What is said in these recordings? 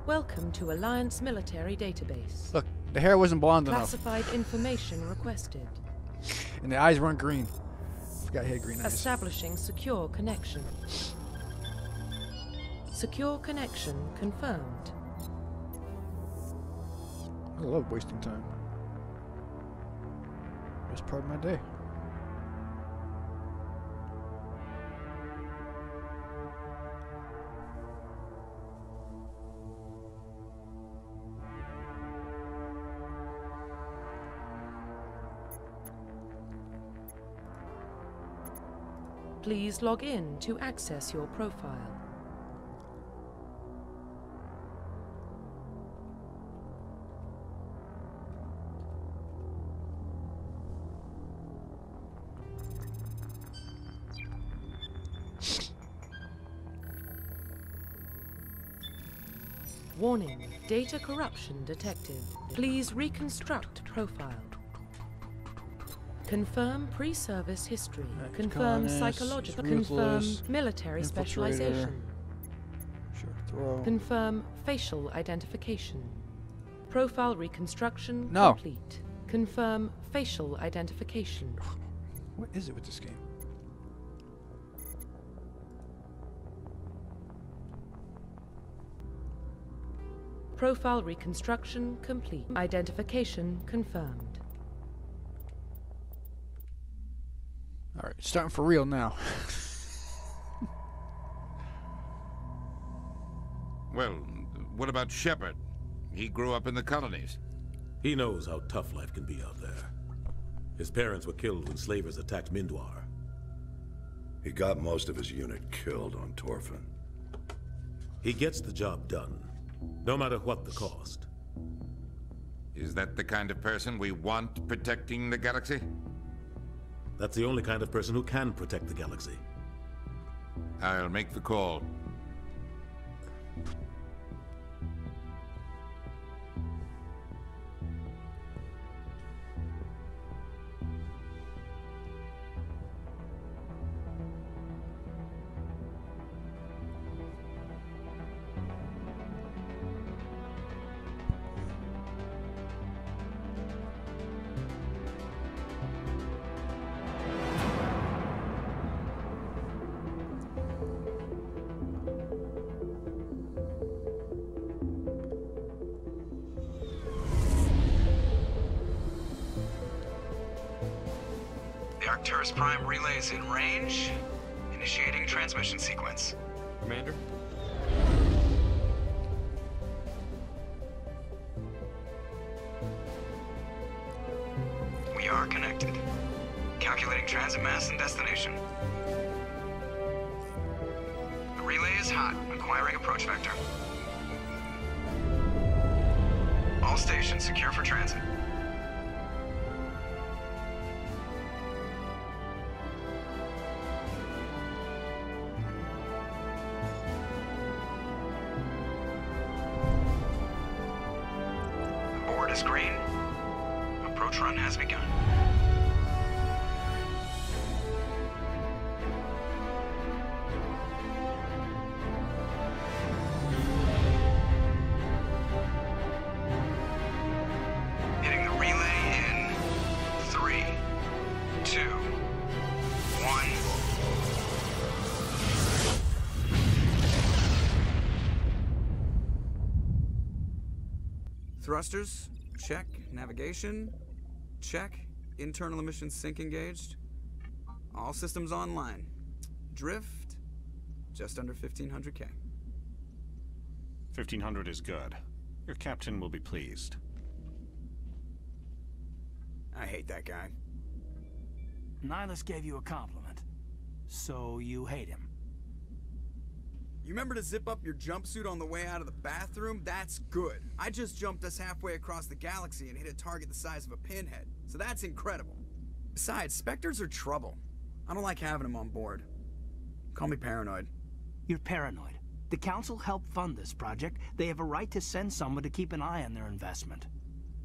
Welcome to Alliance Military Database. Look, the hair wasn't blonde enough. Classified information requested. And the eyes weren't green. Forgot he had green eyes. Establishing secure connection. Secure connection confirmed. I love wasting time. Best part of my day. Please log in to access your profile. Warning, data corruption detected. Please reconstruct profile. Confirm pre-service history. Confirm psychological. Confirm military specialization. Confirm facial identification. Profile reconstruction complete. Confirm facial identification. What is it with this game? Profile reconstruction complete. Identification confirmed. Alright, starting for real now. Well, what about Shepard? He grew up in the colonies. He knows how tough life can be out there. His parents were killed when slavers attacked Mindwar. He got most of his unit killed on Torfin. He gets the job done, no matter what the cost. Is that the kind of person we want protecting the galaxy? That's the only kind of person who can protect the galaxy. I'll make the call. The Arcturus Prime relay is in range. Initiating transmission sequence. Commander? We are connected. Calculating transit mass and destination. The relay is hot, acquiring approach vector. All stations secure for transit. The board is green. Approach run has begun. Hitting the relay in 3, 2, 1. Thrusters, check. Navigation, check. Internal emission sync engaged. All systems online. Drift, just under 1500K. 1500 is good. Your captain will be pleased. I hate that guy. Nihilus gave you a compliment. So you hate him. You remember to zip up your jumpsuit on the way out of the bathroom? That's good. I just jumped us halfway across the galaxy and hit a target the size of a pinhead. So that's incredible. Besides, Spectres are trouble. I don't like having them on board. Call me paranoid. You're paranoid. The Council helped fund this project. They have a right to send someone to keep an eye on their investment.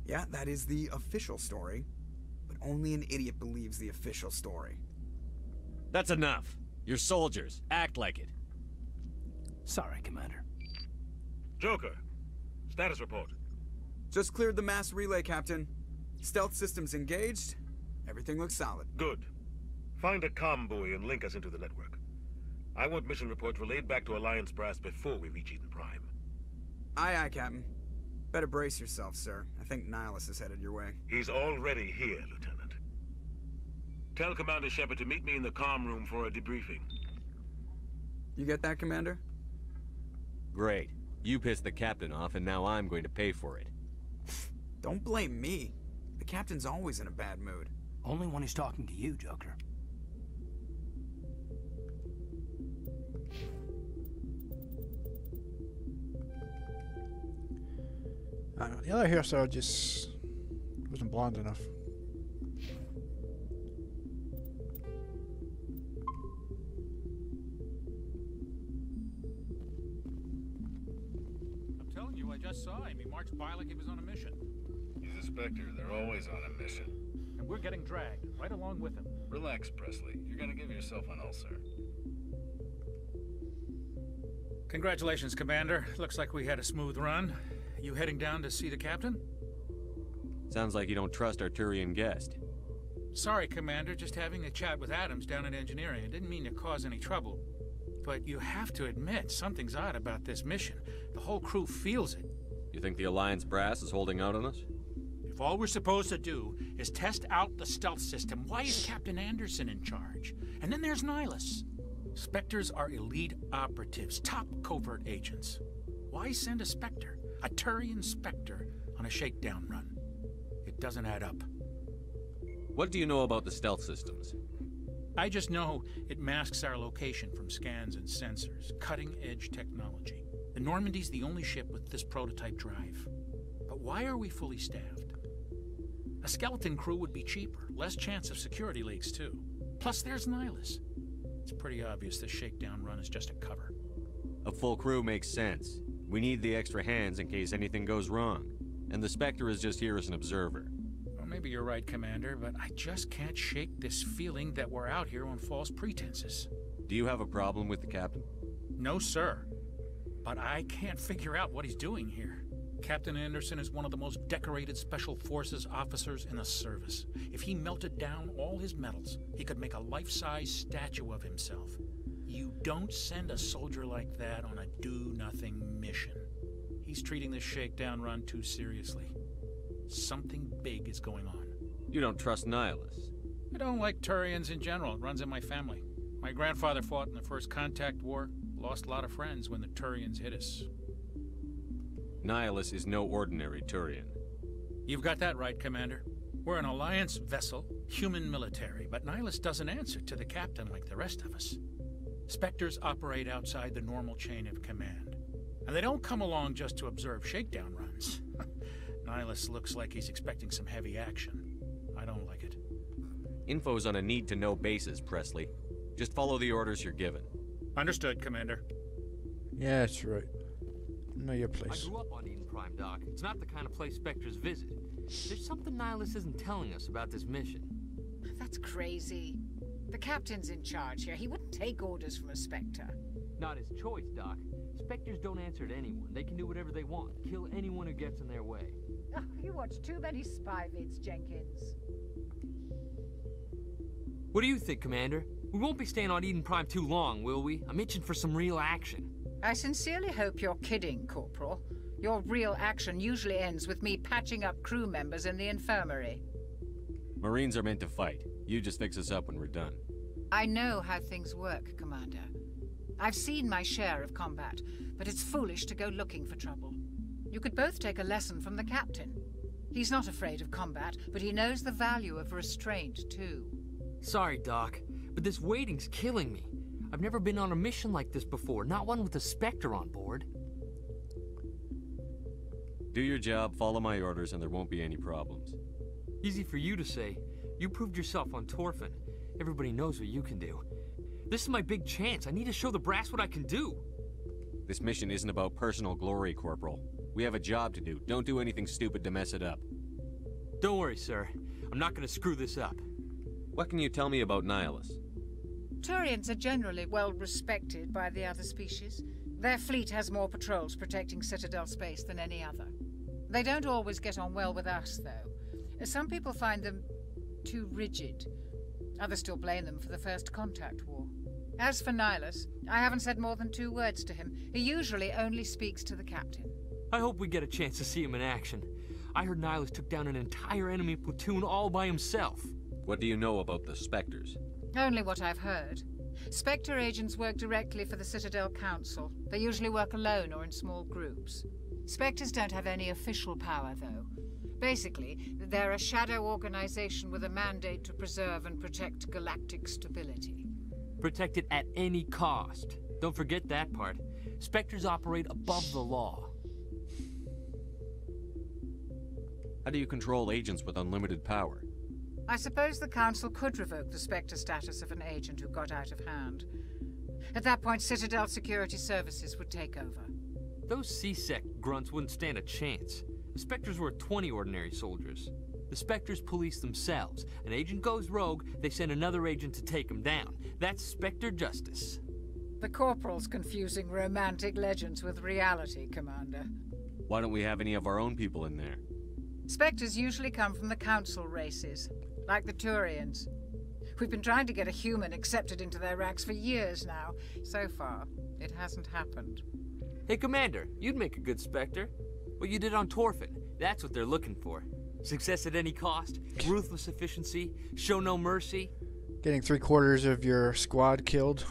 Yeah, that is the official story. But only an idiot believes the official story. That's enough. You're soldiers. Act like it. Sorry, Commander. Joker, Status report. Just cleared the mass relay, Captain. Stealth systems engaged. Everything looks solid. Good. Find a comm buoy and link us into the network. I want mission reports relayed back to Alliance Brass before we reach Eden Prime. Aye, aye, Captain. Better brace yourself, sir. I think Nihilus is headed your way. He's already here, Lieutenant. Tell Commander Shepard to meet me in the comm room for a debriefing. You get that, Commander? Great. You pissed the captain off, and now I'm going to pay for it. Don't blame me. The captain's always in a bad mood. Only when he's talking to you, Joker. I don't know, the other hairstyle just wasn't blonde enough. I'm telling you, I just saw him. He marched by like he was on a mission. He's a Spectre. They're always on a mission. And we're getting dragged, right along with him. Relax, Presley. You're gonna give yourself an ulcer. Congratulations, Commander. Looks like we had a smooth run. You heading down to see the captain? Sounds like you don't trust our Turian guest. Sorry, Commander. Just having a chat with Adams down at engineering. I didn't mean to cause any trouble. But you have to admit, something's odd about this mission. The whole crew feels it. You think the Alliance Brass is holding out on us? If all we're supposed to do is test out the stealth system, why is Captain Anderson in charge? And then there's Nihilus. Spectres are elite operatives, top covert agents. Why send a Spectre, a Turian Spectre, on a shakedown run? It doesn't add up. What do you know about the stealth systems? I just know it masks our location from scans and sensors. Cutting-edge technology. The Normandy's the only ship with this prototype drive. But why are we fully staffed? A skeleton crew would be cheaper, less chance of security leaks too. Plus there's Nihilus. It's pretty obvious this shakedown run is just a cover. A full crew makes sense. We need the extra hands in case anything goes wrong. And the Spectre is just here as an observer. Well, maybe you're right, Commander, but I just can't shake this feeling that we're out here on false pretenses. Do you have a problem with the captain? No, sir. But I can't figure out what he's doing here. Captain Anderson is one of the most decorated Special Forces officers in the service. If he melted down all his medals, he could make a life-size statue of himself. You don't send a soldier like that on a do-nothing mission. He's treating this shakedown run too seriously. Something big is going on. You don't trust Nihilus? I don't like Turians in general. It runs in my family. My grandfather fought in the First Contact War. Lost a lot of friends when the Turians hit us. Nihilus is no ordinary Turian. You've got that right, Commander. We're an Alliance vessel, human military, but Nihilus doesn't answer to the captain like the rest of us. Spectres operate outside the normal chain of command. And they don't come along just to observe shakedown runs. Nihilus looks like he's expecting some heavy action. I don't like it. Info's on a need-to-know basis, Presley. Just follow the orders you're given. Understood, Commander. Yeah, that's right. Know your place. I grew up on Eden Prime, Doc. It's not the kind of place Spectres visit. There's something Nihilus isn't telling us about this mission. That's crazy. The captain's in charge here. He wouldn't take orders from a Spectre. Not his choice, Doc. Spectres don't answer to anyone. They can do whatever they want. Kill anyone who gets in their way. Oh, you watch too many spy vids, Jenkins. What do you think, Commander? We won't be staying on Eden Prime too long, will we? I'm itching for some real action. I sincerely hope you're kidding, Corporal. Your real action usually ends with me patching up crew members in the infirmary. Marines are meant to fight. You just fix us up when we're done. I know how things work, Commander. I've seen my share of combat, but it's foolish to go looking for trouble. You could both take a lesson from the captain. He's not afraid of combat, but he knows the value of restraint, too. Sorry, Doc, but this waiting's killing me. I've never been on a mission like this before, not one with a Spectre on board. Do your job, follow my orders, and there won't be any problems. Easy for you to say. You proved yourself on Torfin. Everybody knows what you can do. This is my big chance. I need to show the brass what I can do. This mission isn't about personal glory, Corporal. We have a job to do. Don't do anything stupid to mess it up. Don't worry, sir. I'm not gonna screw this up. What can you tell me about Nihilus? Turians are generally well respected by the other species. Their fleet has more patrols protecting Citadel space than any other. They don't always get on well with us, though. Some people find them too rigid. Others still blame them for the First Contact War. As for Nihilus, I haven't said more than 2 words to him. He usually only speaks to the captain. I hope we get a chance to see him in action. I heard Nihilus took down an entire enemy platoon all by himself. What do you know about the Spectres? Only what I've heard. Spectre agents work directly for the Citadel Council. They usually work alone or in small groups. Spectres don't have any official power, though. Basically, they're a shadow organization with a mandate to preserve and protect galactic stability. Protect it at any cost. Don't forget that part. Spectres operate above the law. How do you control agents with unlimited power? I suppose the Council could revoke the Spectre status of an agent who got out of hand. At that point, Citadel Security Services would take over. Those C-Sec grunts wouldn't stand a chance. The Spectres were 20 ordinary soldiers. The Spectres police themselves. An agent goes rogue, they send another agent to take him down. That's Spectre justice. The Corporal's confusing romantic legends with reality, Commander. Why don't we have any of our own people in there? Spectres usually come from the Council races, like the Turians. We've been trying to get a human accepted into their ranks for years now. So far, it hasn't happened. Hey, Commander, you'd make a good Spectre. What you did on Torfin, that's what they're looking for. Success at any cost, ruthless efficiency, show no mercy. Getting 3/4 of your squad killed.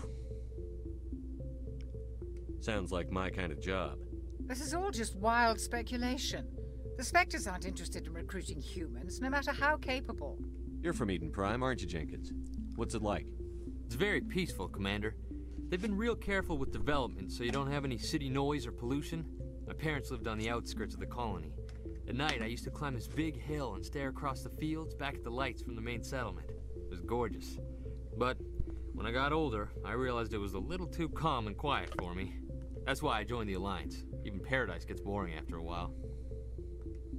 Sounds like my kind of job. This is all just wild speculation. The Spectres aren't interested in recruiting humans, no matter how capable. You're from Eden Prime, aren't you, Jenkins? What's it like? It's very peaceful, Commander. They've been real careful with development, so you don't have any city noise or pollution. My parents lived on the outskirts of the colony. At night, I used to climb this big hill and stare across the fields back at the lights from the main settlement. It was gorgeous. But when I got older, I realized it was a little too calm and quiet for me. That's why I joined the Alliance. Even Paradise gets boring after a while.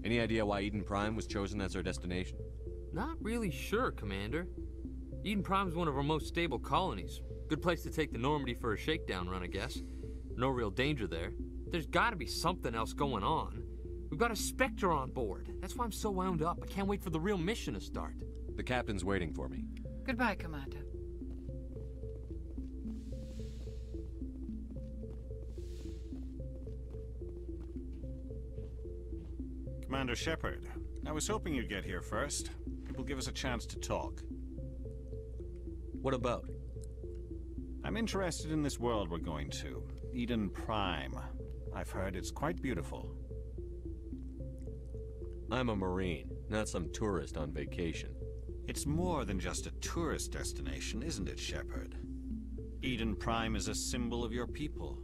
Any idea why Eden Prime was chosen as our destination? Not really sure, Commander. Eden Prime's one of our most stable colonies. Good place to take the Normandy for a shakedown run, I guess. No real danger there. There's gotta be something else going on. We've got a Spectre on board. That's why I'm so wound up. I can't wait for the real mission to start. The captain's waiting for me. Goodbye, Commander. Commander Shepard, I was hoping you'd get here first. It will give us a chance to talk. What about? I'm interested in this world we're going to. Eden Prime. I've heard it's quite beautiful. I'm a Marine, not some tourist on vacation. It's more than just a tourist destination, isn't it, Shepard? Eden Prime is a symbol of your people.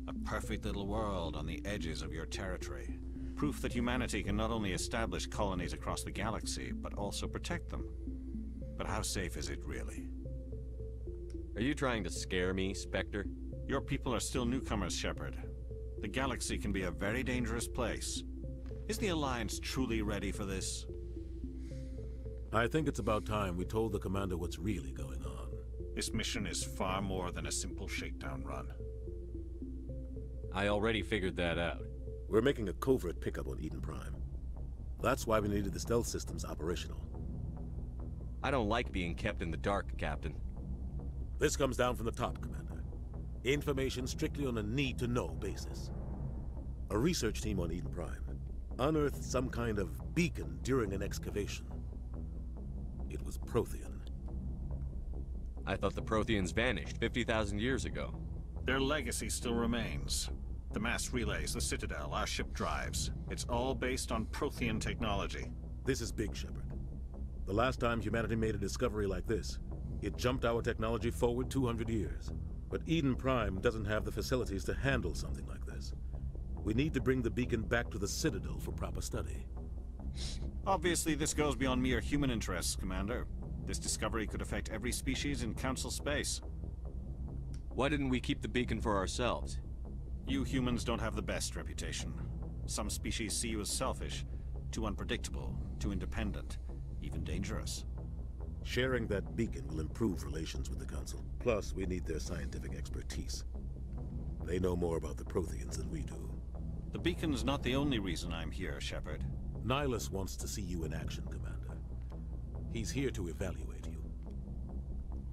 A perfect little world on the edges of your territory. Proof that humanity can not only establish colonies across the galaxy, but also protect them. But how safe is it really? Are you trying to scare me, Spectre? Your people are still newcomers, Shepard. The galaxy can be a very dangerous place. Is the Alliance truly ready for this? I think it's about time we told the Commander what's really going on. This mission is far more than a simple shakedown run. I already figured that out. We're making a covert pickup on Eden Prime. That's why we needed the stealth systems operational. I don't like being kept in the dark, Captain. This comes down from the top, Commander. Information strictly on a need-to-know basis. A research team on Eden Prime unearthed some kind of beacon during an excavation. It was Prothean. I thought the Protheans vanished 50,000 years ago. Their legacy still remains. The mass relays, the Citadel, our ship drives. It's all based on Prothean technology. This is big, Shepard. The last time humanity made a discovery like this, it jumped our technology forward 200 years. But Eden Prime doesn't have the facilities to handle something like this. We need to bring the beacon back to the Citadel for proper study. Obviously, this goes beyond mere human interests, Commander. This discovery could affect every species in Council space. Why didn't we keep the beacon for ourselves? You humans don't have the best reputation. Some species see you as selfish, too unpredictable, too independent, even dangerous. Sharing that beacon will improve relations with the Council. Plus, we need their scientific expertise. They know more about the Protheans than we do. The beacon's not the only reason I'm here, Shepard. Nihilus wants to see you in action, Commander. He's here to evaluate you.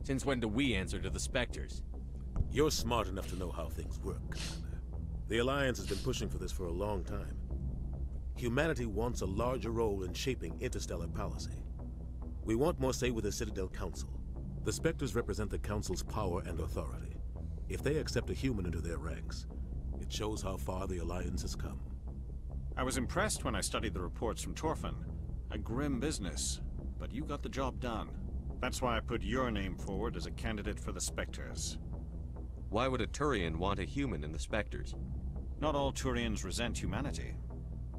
Since when do we answer to the Spectres? You're smart enough to know how things work, Commander. The Alliance has been pushing for this for a long time. Humanity wants a larger role in shaping interstellar policy. We want more say with the Citadel Council. The Spectres represent the Council's power and authority. If they accept a human into their ranks, it shows how far the Alliance has come. I was impressed when I studied the reports from Torfan. A grim business, but you got the job done. That's why I put your name forward as a candidate for the Spectres. Why would a Turian want a human in the Spectres? Not all Turians resent humanity.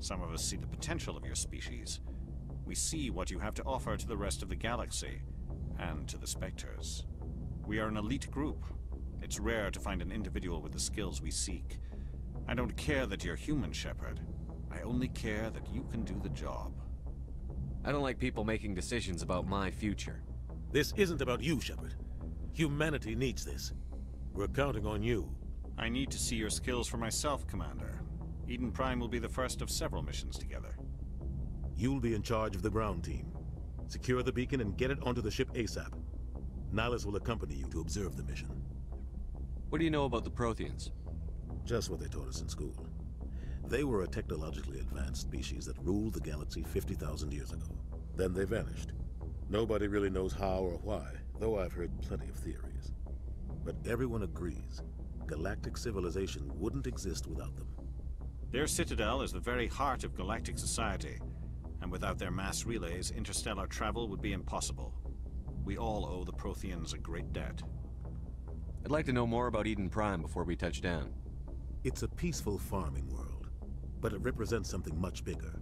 Some of us see the potential of your species. We see what you have to offer to the rest of the galaxy, and to the Spectres. We are an elite group. It's rare to find an individual with the skills we seek. I don't care that you're human, Shepard. I only care that you can do the job. I don't like people making decisions about my future. This isn't about you, Shepard. Humanity needs this. We're counting on you. I need to see your skills for myself, Commander. Eden Prime will be the first of several missions together. You'll be in charge of the ground team. Secure the beacon and get it onto the ship ASAP. Nihilus will accompany you to observe the mission. What do you know about the Protheans? Just what they taught us in school. They were a technologically advanced species that ruled the galaxy 50,000 years ago. Then they vanished. Nobody really knows how or why, though I've heard plenty of theories. But everyone agrees, galactic civilization wouldn't exist without them. Their citadel is the very heart of galactic society, and without their mass relays, interstellar travel would be impossible. We all owe the Protheans a great debt. I'd like to know more about Eden Prime before we touch down. It's a peaceful farming world, but it represents something much bigger.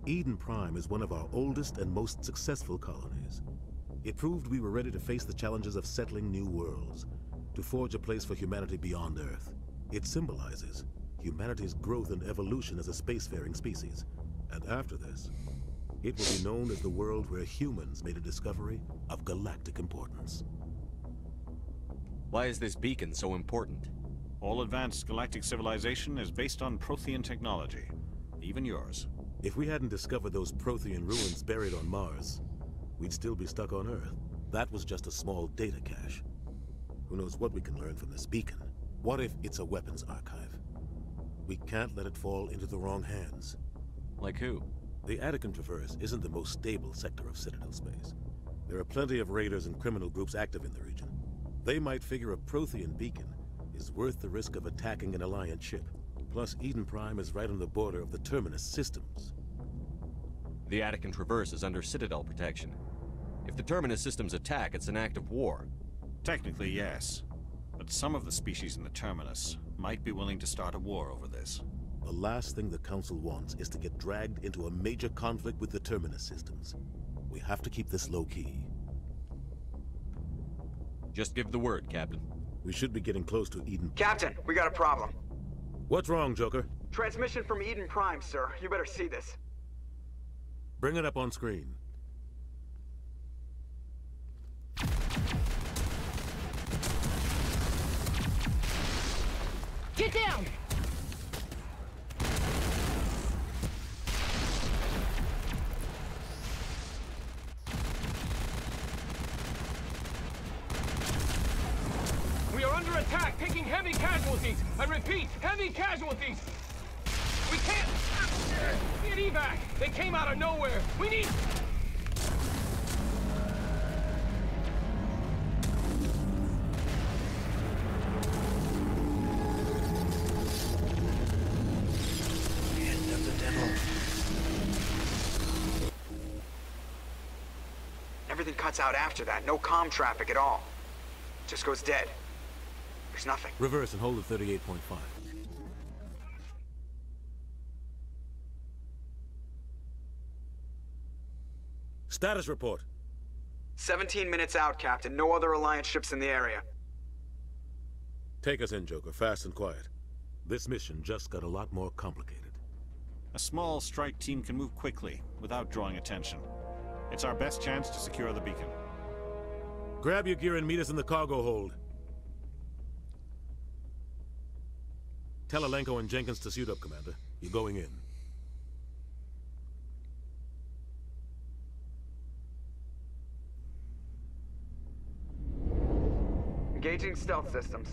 Eden Prime is one of our oldest and most successful colonies. It proved we were ready to face the challenges of settling new worlds, to forge a place for humanity beyond Earth. It symbolizes humanity's growth and evolution as a spacefaring species. And after this, it will be known as the world where humans made a discovery of galactic importance. Why is this beacon so important? All advanced galactic civilization is based on Prothean technology, even yours. If we hadn't discovered those Prothean ruins buried on Mars, we'd still be stuck on Earth. That was just a small data cache. Who knows what we can learn from this beacon? What if it's a weapons archive? We can't let it fall into the wrong hands. Like who? The Attican Traverse isn't the most stable sector of Citadel space. There are plenty of raiders and criminal groups active in the region. They might figure a Prothean beacon is worth the risk of attacking an Alliance ship. Plus, Eden Prime is right on the border of the Terminus systems. The Attican Traverse is under Citadel protection. If the Terminus systems attack, it's an act of war. Technically, yes. But some of the species in the Terminus might be willing to start a war over this. The last thing the Council wants is to get dragged into a major conflict with the Terminus systems. We have to keep this low-key. Just give the word, Captain. We should be getting close to Eden. Captain, we got a problem. What's wrong, Joker? Transmission from Eden Prime, sir. You better see this. Bring it up on screen. Get down! We are under attack, taking heavy casualties. I repeat, heavy casualties. We can't get evac. They came out of nowhere. We need... End of the demo. Everything cuts out after that. No comm traffic at all. Just goes dead. There's nothing. Reverse and hold at 38.5. Status report. 17 minutes out, Captain. No other Alliance ships in the area. Take us in, Joker, fast and quiet. This mission just got a lot more complicated. A small strike team can move quickly, without drawing attention. It's our best chance to secure the beacon. Grab your gear and meet us in the cargo hold. Tell Alenko and Jenkins to suit up, Commander. You're going in. Engaging stealth systems.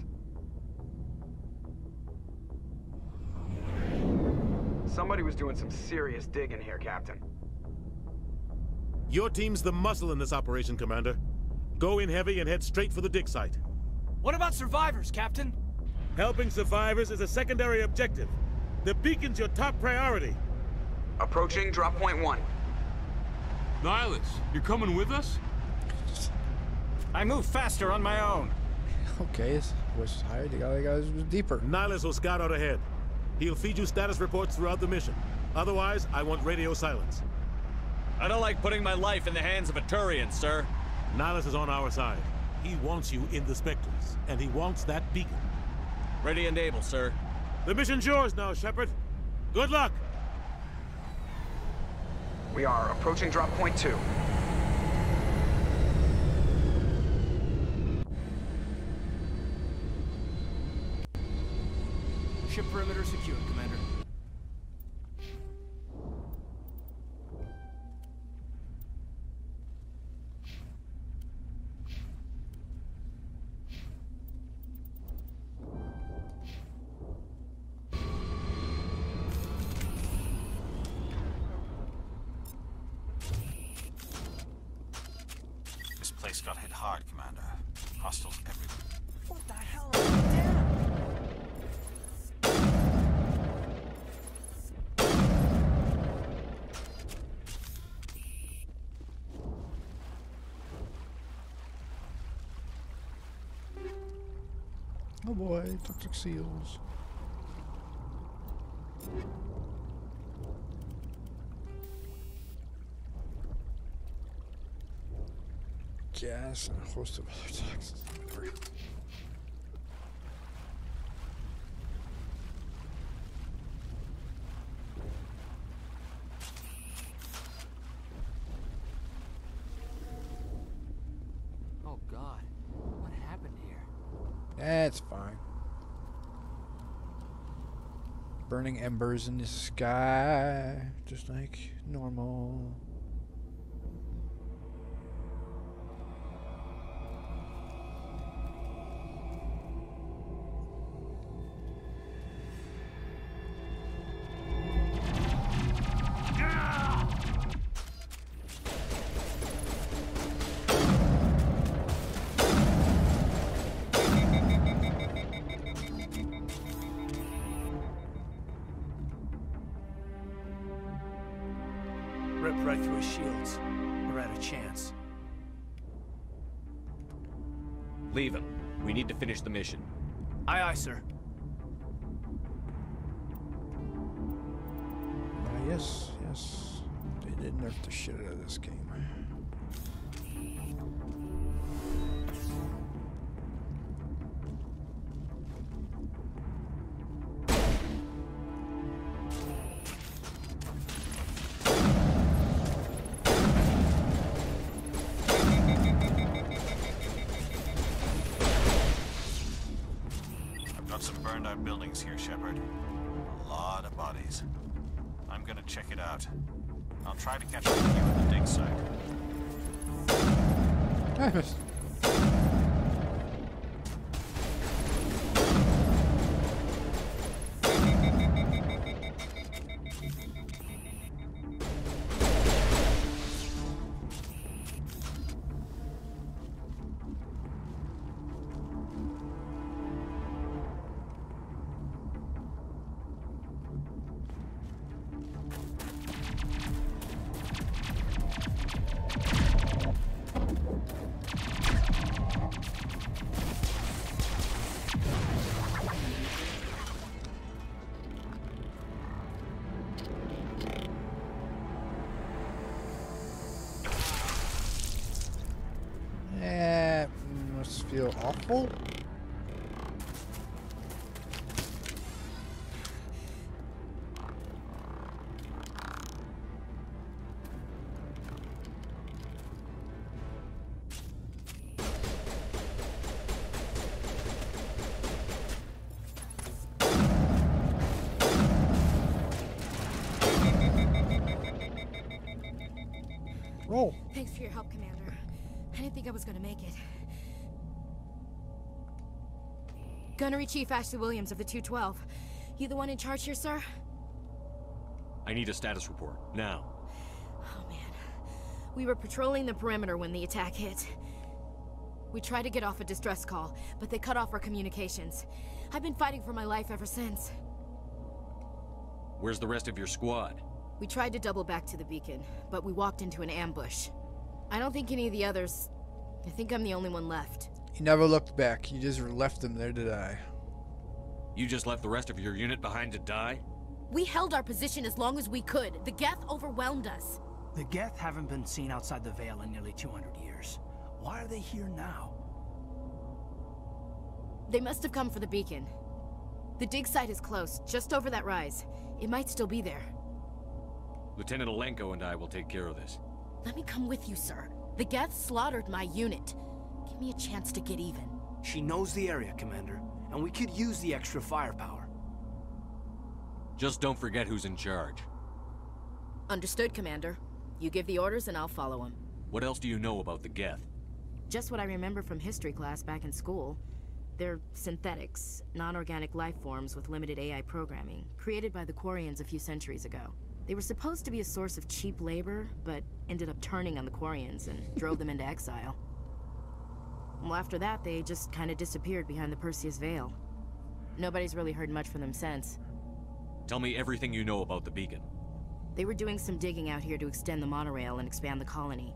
Somebody was doing some serious digging here, Captain. Your team's the muscle in this operation, Commander. Go in heavy and head straight for the dig site. What about survivors, Captain? Helping survivors is a secondary objective. The beacon's your top priority. Approaching drop point 1. Nihilus, you're coming with us? I move faster on my own. Okay, this was higher. The other guys was deeper. Nihilus will scout out ahead. He'll feed you status reports throughout the mission. Otherwise, I want radio silence. I don't like putting my life in the hands of a Turian, sir. Nihilus is on our side. He wants you in the Spectres, and he wants that beacon. Ready and able, sir. The mission's yours now, Shepard. Good luck! We are approaching drop point 2. Ship perimeter secured, Commander. This place got hit hard, Commander. Hostiles everywhere. What the hell are we doing? Oh boy, toxic seals. Gas and a host of other toxins. Oh God, what happened here? That's fine. Burning embers in the sky, just like normal. Ripped right through his shields. We're out of chance. Leave him. We need to finish the mission. Aye, aye, sir. Yes, yes. They did nerf the shit out of this game. I've got some burned out buildings here, Shepard. A lot of bodies. I'm gonna check it out. I'll try to catch up with you at the dig site. I missed. Must feel awful. Roll. Thanks for your help, Commander. I didn't think I was gonna make it. Gunnery Chief Ashley Williams of the 212. You the one in charge here, sir? I need a status report, now. Oh, man. We were patrolling the perimeter when the attack hit. We tried to get off a distress call, but they cut off our communications. I've been fighting for my life ever since. Where's the rest of your squad? We tried to double back to the beacon, but we walked into an ambush. I don't think any of the others... I think I'm the only one left. You never looked back. You just left them there to die. You just left the rest of your unit behind to die? We held our position as long as we could. The Geth overwhelmed us. The Geth haven't been seen outside the Veil in nearly 200 years. Why are they here now? They must have come for the beacon. The dig site is close, just over that rise. It might still be there. Lieutenant Alenko and I will take care of this. Let me come with you, sir. The Geth slaughtered my unit. Give me a chance to get even. She knows the area, Commander, and we could use the extra firepower. Just don't forget who's in charge. Understood, Commander. You give the orders and I'll follow them. What else do you know about the Geth? Just what I remember from history class back in school. They're synthetics, non-organic life forms with limited AI programming, created by the Quarians a few centuries ago. They were supposed to be a source of cheap labor, but ended up turning on the Quarians and drove them into exile. Well, after that, they just kind of disappeared behind the Perseus Veil. Nobody's really heard much from them since. Tell me everything you know about the beacon. They were doing some digging out here to extend the monorail and expand the colony.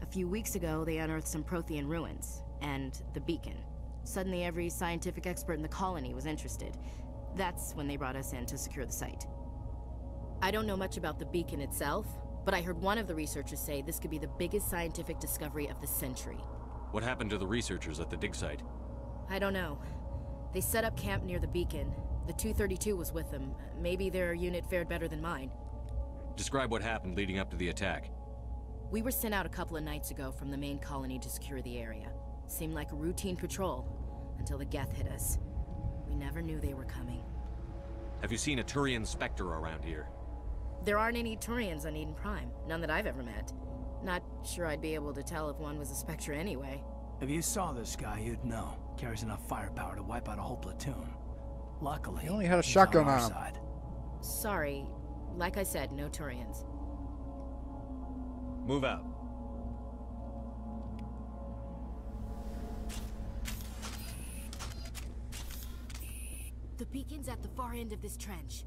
A few weeks ago, they unearthed some Prothean ruins, and the beacon. Suddenly, every scientific expert in the colony was interested. That's when they brought us in to secure the site. I don't know much about the beacon itself, but I heard one of the researchers say this could be the biggest scientific discovery of the century. What happened to the researchers at the dig site? I don't know. They set up camp near the beacon. The 232 was with them. Maybe their unit fared better than mine. Describe what happened leading up to the attack. We were sent out a couple of nights ago from the main colony to secure the area. Seemed like a routine patrol, until the Geth hit us. We never knew they were coming. Have you seen a Turian Spectre around here? There aren't any Turians on Eden Prime. None that I've ever met. Not sure I'd be able to tell if one was a Spectre anyway. If you saw this guy, you'd know. Carries enough firepower to wipe out a whole platoon. Luckily, he only had a he's shotgun on our on him. side. Sorry. Like I said, no Turians. Move out. The beacon's at the far end of this trench.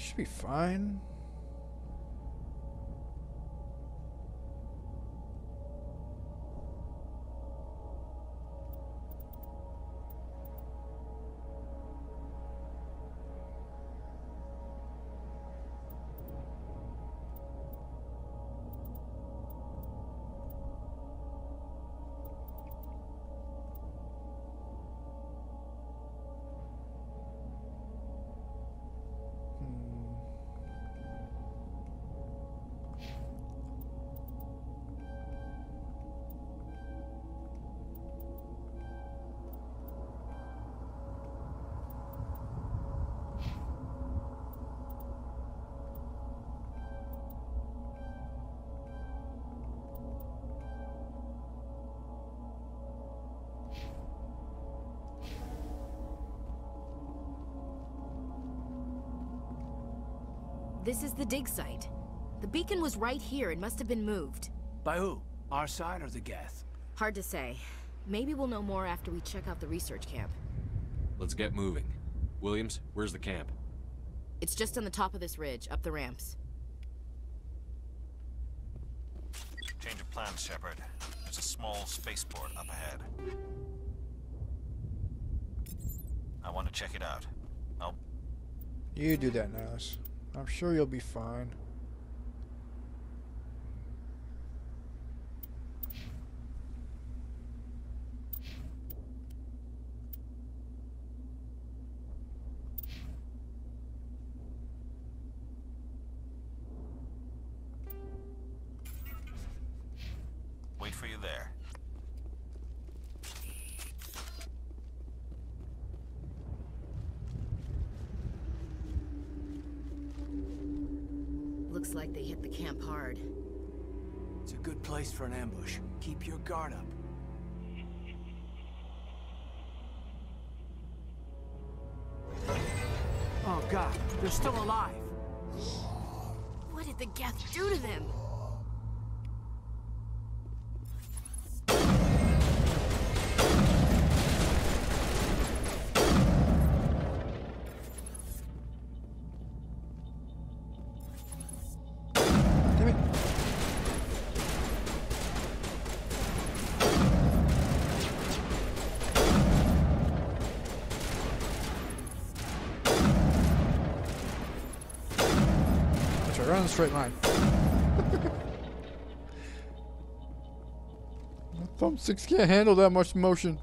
Should be fine. This is the dig site. The beacon was right here. It must have been moved. By who? Our side or the Geth? Hard to say. Maybe we'll know more after we check out the research camp. Let's get moving. Williams, where's the camp? It's just on the top of this ridge, up the ramps. Change of plans, Shepard. There's a small spaceport up ahead. I want to check it out. You do that, Niles. I'm sure you'll be fine. Wait for you there. Looks like they hit the camp hard. It's a good place for an ambush. Keep your guard up. Oh God, they're still alive. What did the Geth do to them? Run in a straight line. My thumbsticks can't handle that much motion.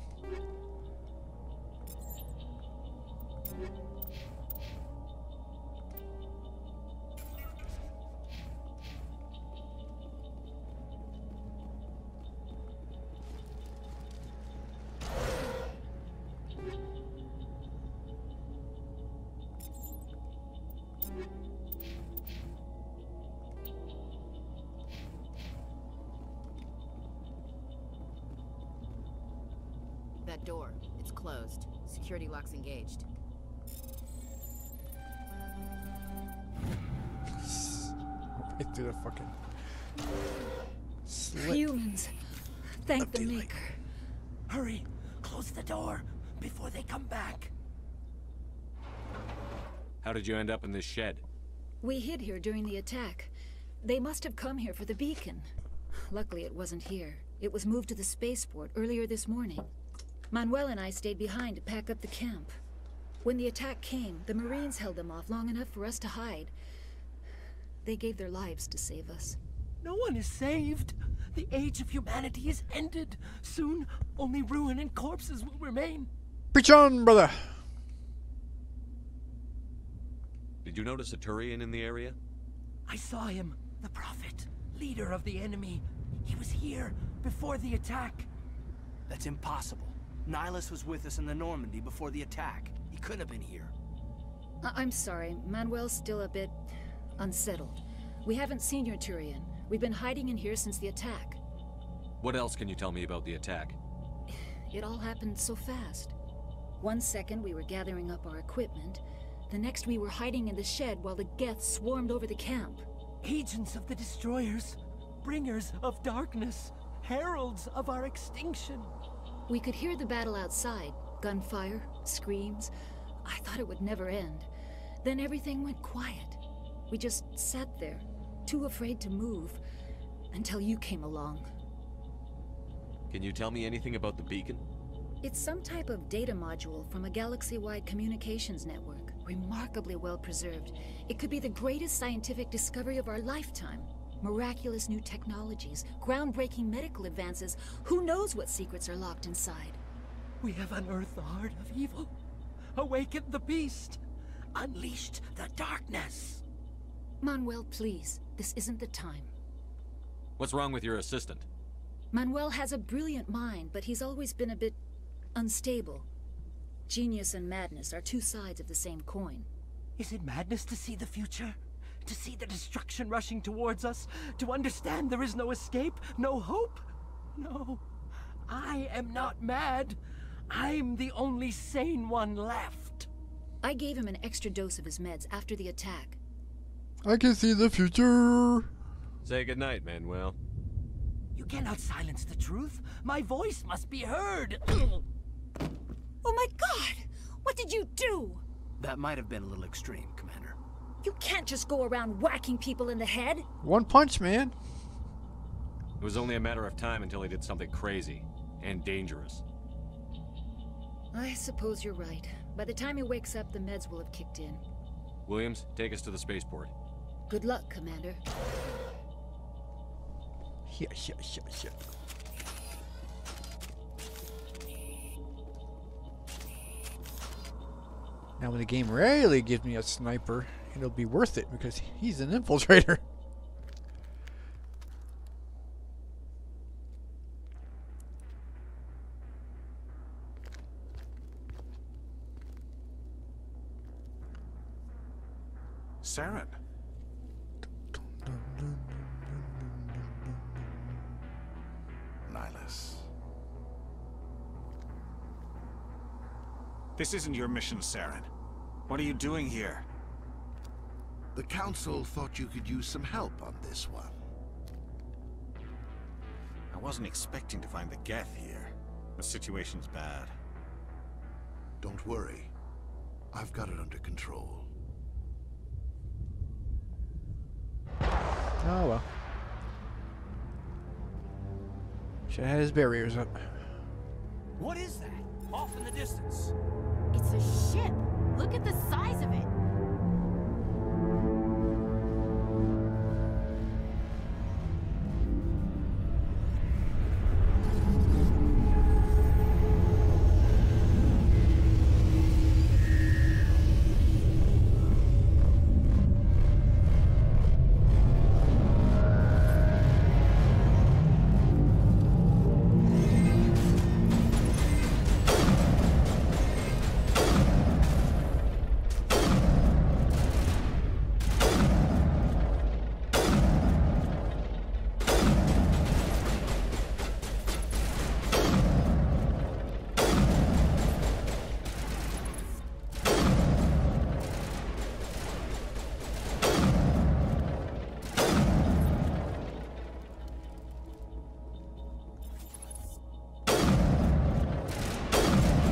That door, it's closed. Security lock's engaged. Right through the fucking slit. Humans. Thank the Maker. Maker. Hurry, close the door before they come back. How did you end up in this shed? We hid here during the attack. They must have come here for the beacon. Luckily, it wasn't here. It was moved to the spaceport earlier this morning. Manuel and I stayed behind to pack up the camp. When the attack came, the Marines held them off long enough for us to hide. They gave their lives to save us. No one is saved. The age of humanity is ended. Soon, only ruin and corpses will remain. Preach on, brother. Did you notice a Turian in the area? I saw him, the Prophet, leader of the enemy. He was here before the attack. That's impossible. Nihilus was with us in the Normandy before the attack. He couldn't have been here. I'm sorry. Manuel's still a bit unsettled. We haven't seen your Turian. We've been hiding in here since the attack. What else can you tell me about the attack? It all happened so fast. 1 second we were gathering up our equipment. The next we were hiding in the shed while the Geth swarmed over the camp. Agents of the Destroyers, bringers of darkness, heralds of our extinction. We could hear the battle outside. Gunfire, screams. I thought it would never end. Then everything went quiet. We just sat there, too afraid to move, until you came along. Can you tell me anything about the beacon? It's some type of data module from a galaxy-wide communications network. Remarkably well preserved. It could be the greatest scientific discovery of our lifetime. Miraculous new technologies, groundbreaking medical advances. Who knows what secrets are locked inside? We have unearthed the heart of evil, awakened the beast, unleashed the darkness. Manuel, please. This isn't the time. What's wrong with your assistant? Manuel has a brilliant mind, but he's always been a bit unstable. Genius and madness are two sides of the same coin. Is it madness to see the future? To see the destruction rushing towards us? To understand there is no escape? No hope? No. I am not mad. I'm the only sane one left. I gave him an extra dose of his meds after the attack. I can see the future. Say goodnight, Manuel. You cannot silence the truth. My voice must be heard. Oh my God! What did you do? That might have been a little extreme, Commander. You can't just go around whacking people in the head. One punch, man. It was only a matter of time until he did something crazy and dangerous. I suppose you're right. By the time he wakes up, the meds will have kicked in. Williams, take us to the spaceport. Good luck, Commander. Yeah. Now when the game really gives me a sniper, it'll be worth it because he's an infiltrator. Saren. Nihilus. This isn't your mission, Saren. What are you doing here? The Council thought you could use some help on this one. I wasn't expecting to find the Geth here. The situation's bad. Don't worry. I've got it under control. Oh well. Should have had his barriers up. What is that? Off in the distance. It's a ship. Look at the size of it.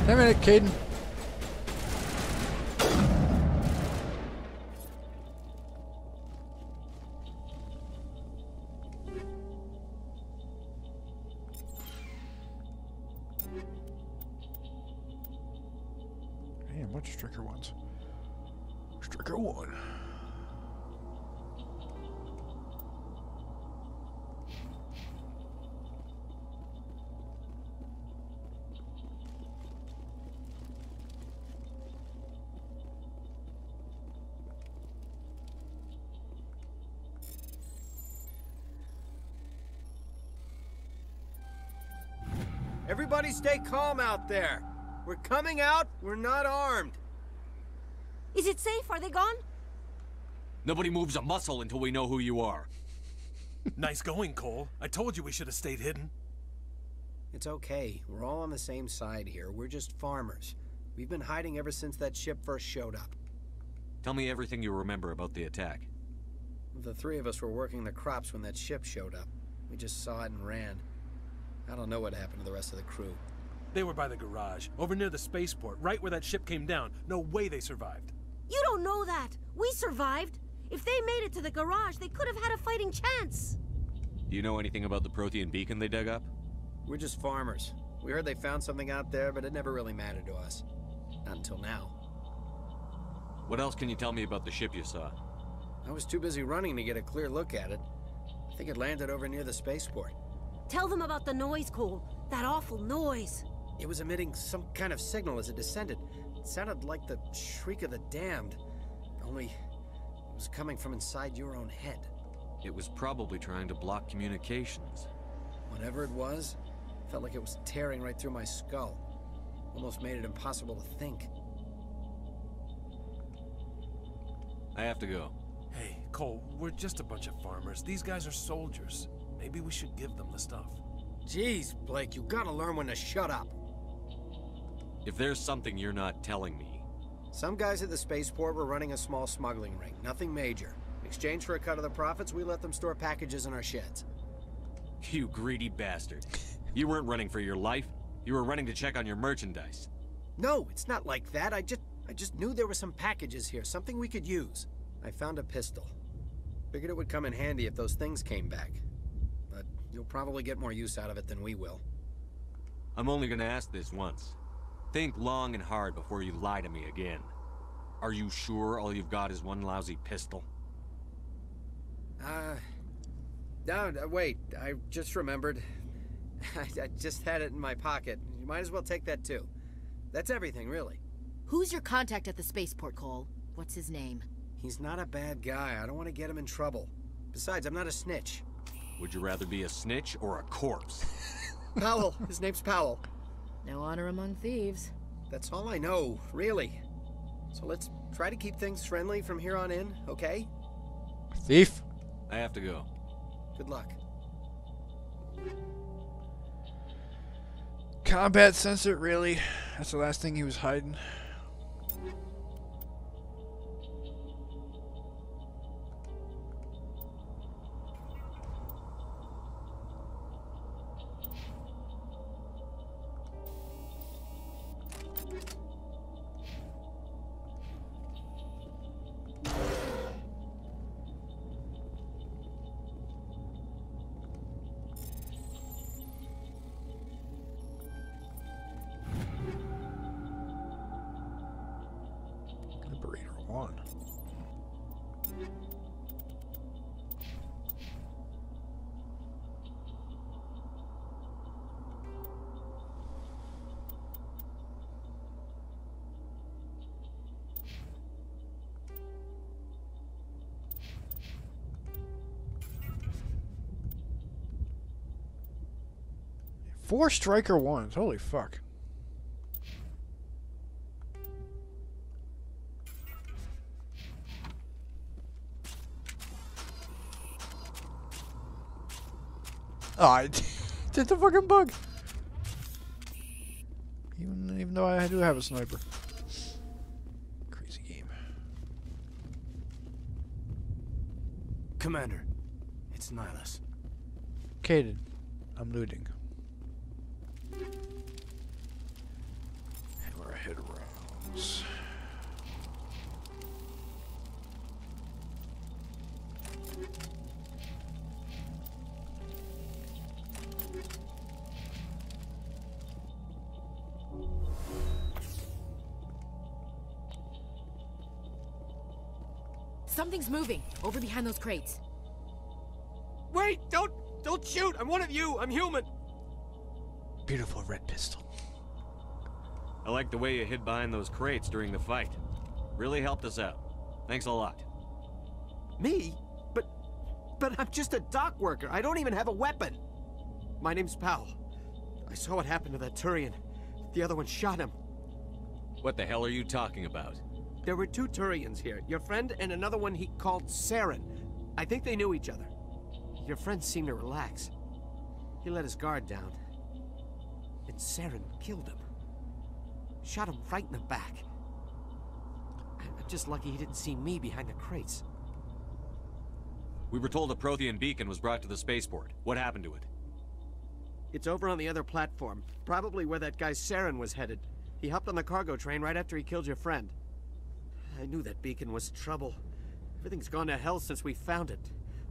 Damn it, Caden. Damn, much striker ones. Striker one. Everybody stay calm out there. We're coming out, we're not armed. Is it safe? Are they gone? Nobody moves a muscle until we know who you are. Nice going, Cole. I told you we should have stayed hidden. It's okay. We're all on the same side here. We're just farmers. We've been hiding ever since that ship first showed up. Tell me everything you remember about the attack. The three of us were working the crops when that ship showed up. We just saw it and ran. I don't know what happened to the rest of the crew. They were by the garage, over near the spaceport, right where that ship came down. No way they survived. You don't know that. We survived. If they made it to the garage, they could have had a fighting chance. Do you know anything about the Prothean beacon they dug up? We're just farmers. We heard they found something out there, but it never really mattered to us. Not until now. What else can you tell me about the ship you saw? I was too busy running to get a clear look at it. I think it landed over near the spaceport. Tell them about the noise, Cole. That awful noise. It was emitting some kind of signal as it descended. It sounded like the shriek of the damned. Only it was coming from inside your own head. It was probably trying to block communications. Whatever it was, felt like it was tearing right through my skull. Almost made it impossible to think. I have to go. Hey, Cole, we're just a bunch of farmers. These guys are soldiers. Maybe we should give them the stuff. Jeez, Blake, you gotta learn when to shut up. If there's something you're not telling me... Some guys at the spaceport were running a small smuggling ring. Nothing major. In exchange for a cut of the profits, we let them store packages in our sheds. You greedy bastard. You weren't running for your life. You were running to check on your merchandise. No, it's not like that. I just knew there were some packages here, something we could use. I found a pistol. Figured it would come in handy if those things came back. But you'll probably get more use out of it than we will. I'm only gonna ask this once. Think long and hard before you lie to me again. Are you sure all you've got is one lousy pistol? No, wait. I just remembered. I just had it in my pocket. You might as well take that too. That's everything, really. Who's your contact at the spaceport, Cole? What's his name? He's not a bad guy. I don't want to get him in trouble. Besides, I'm not a snitch. Would you rather be a snitch or a corpse? Powell. His name's Powell. No honor among thieves. That's all I know, really. So let's try to keep things friendly from here on in, okay? Thief. I have to go. Good luck. Combat sensor, really? That's the last thing he was hiding. Liberator 1. Four striker ones. Holy fuck. Oh, I did the fucking bug. Even though I do have a sniper. Crazy game. Commander, it's Nihilus. Caden, I'm looting. And we're ahead rounds. Something's moving over behind those crates. Wait! Don't shoot! I'm one of you! I'm human! Beautiful red pistol. I like the way you hid behind those crates during the fight. Really helped us out. Thanks a lot. Me? But I'm just a dock worker. I don't even have a weapon. My name's Powell. I saw what happened to that Turian. The other one shot him. What the hell are you talking about? There were two Turians here. Your friend and another one he called Saren. I think they knew each other. Your friend seemed to relax. He let his guard down. And Saren killed him. Shot him right in the back. I'm just lucky he didn't see me behind the crates. We were told a Prothean beacon was brought to the spaceport. What happened to it? It's over on the other platform. Probably where that guy Saren was headed. He hopped on the cargo train right after he killed your friend. I knew that beacon was trouble. Everything's gone to hell since we found it.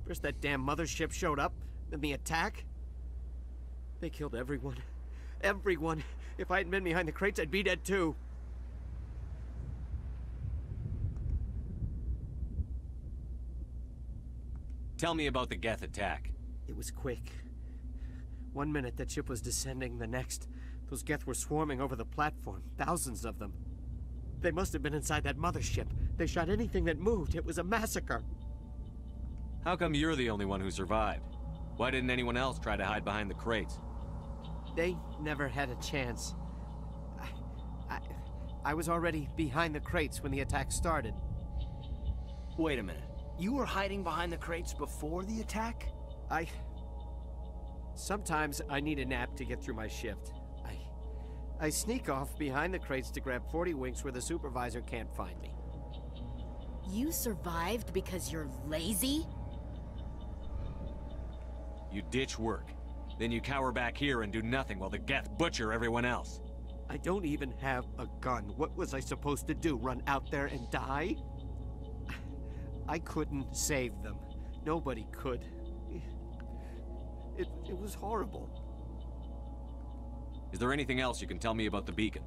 First that damn mothership showed up, then the attack. They killed everyone. Everyone. If I hadn't been behind the crates, I'd be dead too. Tell me about the Geth attack. It was quick. 1 minute that ship was descending, the next, those Geth were swarming over the platform. Thousands of them. They must have been inside that mothership. They shot anything that moved. It was a massacre. How come you're the only one who survived? Why didn't anyone else try to hide behind the crates? They never had a chance. I was already behind the crates when the attack started. Wait a minute. You were hiding behind the crates before the attack? Sometimes I need a nap to get through my shift. I sneak off behind the crates to grab 40 winks where the supervisor can't find me. You survived because you're lazy? You ditch work. Then you cower back here and do nothing while the Geth butcher everyone else. I don't even have a gun. What was I supposed to do? Run out there and die? I couldn't save them. Nobody could. It was horrible. Is there anything else you can tell me about the beacon?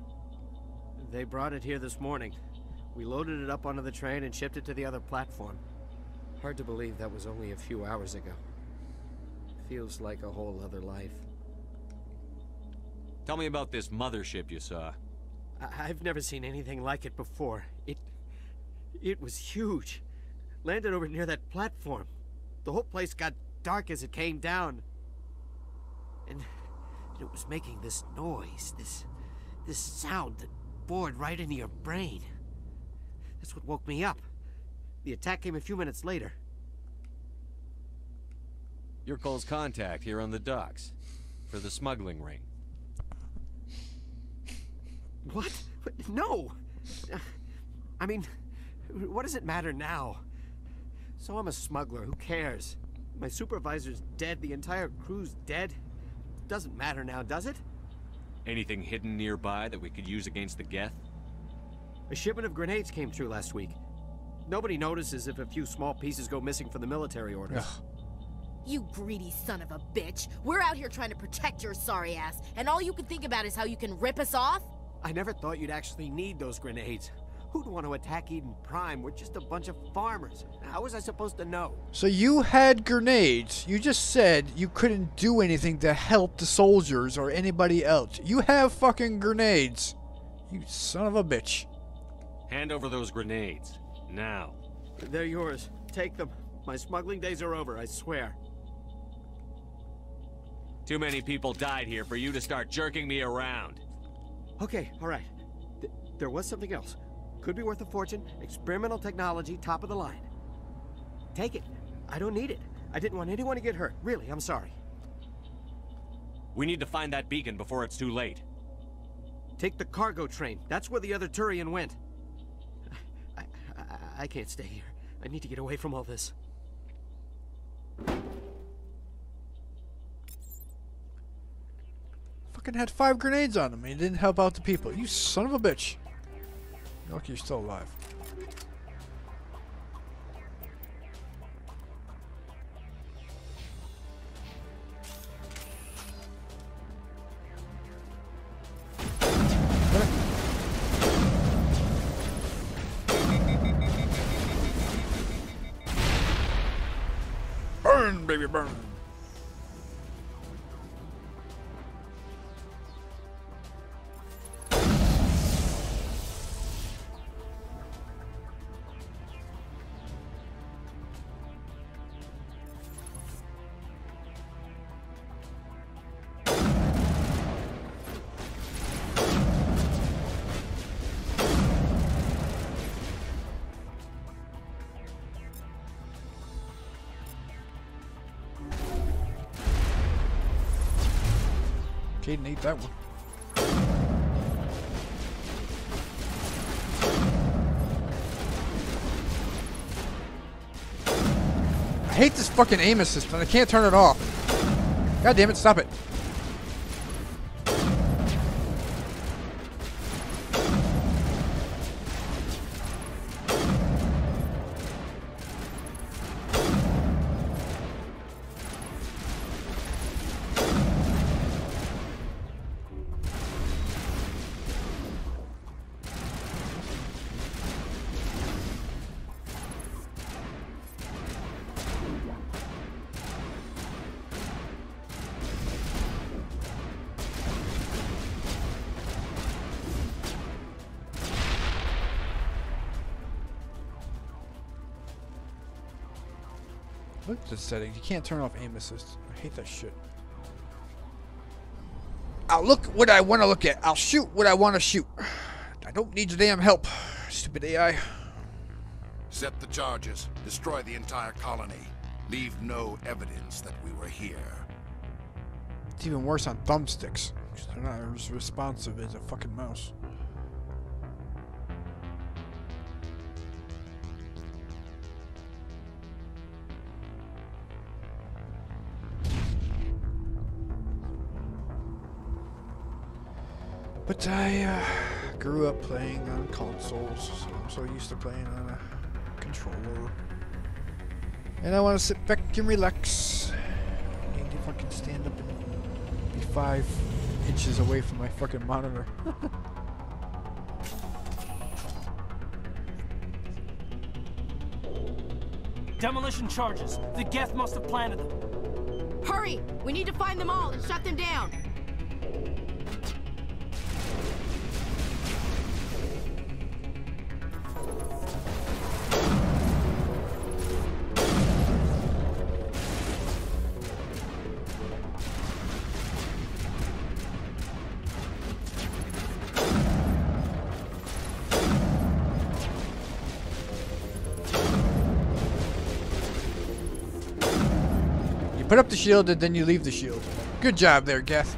They brought it here this morning. We loaded it up onto the train and shipped it to the other platform. Hard to believe that was only a few hours ago. Feels like a whole other life. Tell me about this mothership you saw. I've never seen anything like it before. It was huge. Landed over near that platform. The whole place got dark as it came down. And it was making this noise, this sound that bored right into your brain. That's what woke me up. The attack came a few minutes later. You're Cole's contact here on the docks for the smuggling ring. What? No! I mean, what does it matter now? So I'm a smuggler, who cares? My supervisor's dead, the entire crew's dead. Doesn't matter now, does it? Anything hidden nearby that we could use against the Geth? A shipment of grenades came through last week. Nobody notices if a few small pieces go missing from the military orders. Ugh. You greedy son of a bitch. We're out here trying to protect your sorry ass, and all you can think about is how you can rip us off? I never thought you'd actually need those grenades. Who'd want to attack Eden Prime? We're just a bunch of farmers. How was I supposed to know? So you had grenades. You just said you couldn't do anything to help the soldiers or anybody else. You have fucking grenades. You son of a bitch. Hand over those grenades. Now. They're yours. Take them. My smuggling days are over, I swear. Too many people died here for you to start jerking me around. Okay, all right. There was something else. Could be worth a fortune. Experimental technology, top of the line. Take it. I don't need it. I didn't want anyone to get hurt. Really, I'm sorry. We need to find that beacon before it's too late. Take the cargo train. That's where the other Turian went. I can't stay here. I need to get away from all this. Fucking had 5 grenades on him and he didn't help out the people. You son of a bitch. You're lucky you're still alive. Burn, baby, burn. Caden ate that one. I hate this fucking aim assist and I can't turn it off. God damn it, stop it. Look at the settings. You can't turn off aim assist. I hate that shit. I'll look what I want to look at. I'll shoot what I want to shoot. I don't need your damn help, stupid AI. Set the charges. Destroy the entire colony. Leave no evidence that we were here. It's even worse on thumbsticks. They're not as responsive as a fucking mouse. But I grew up playing on consoles, so I'm so used to playing on a controller. And I want to sit back and relax. I need to fucking stand up and be 5 inches away from my fucking monitor. Demolition charges. The Geth must have planted them. Hurry! We need to find them all and shut them down. Put up the shield and then you leave the shield. Good job there, Geth.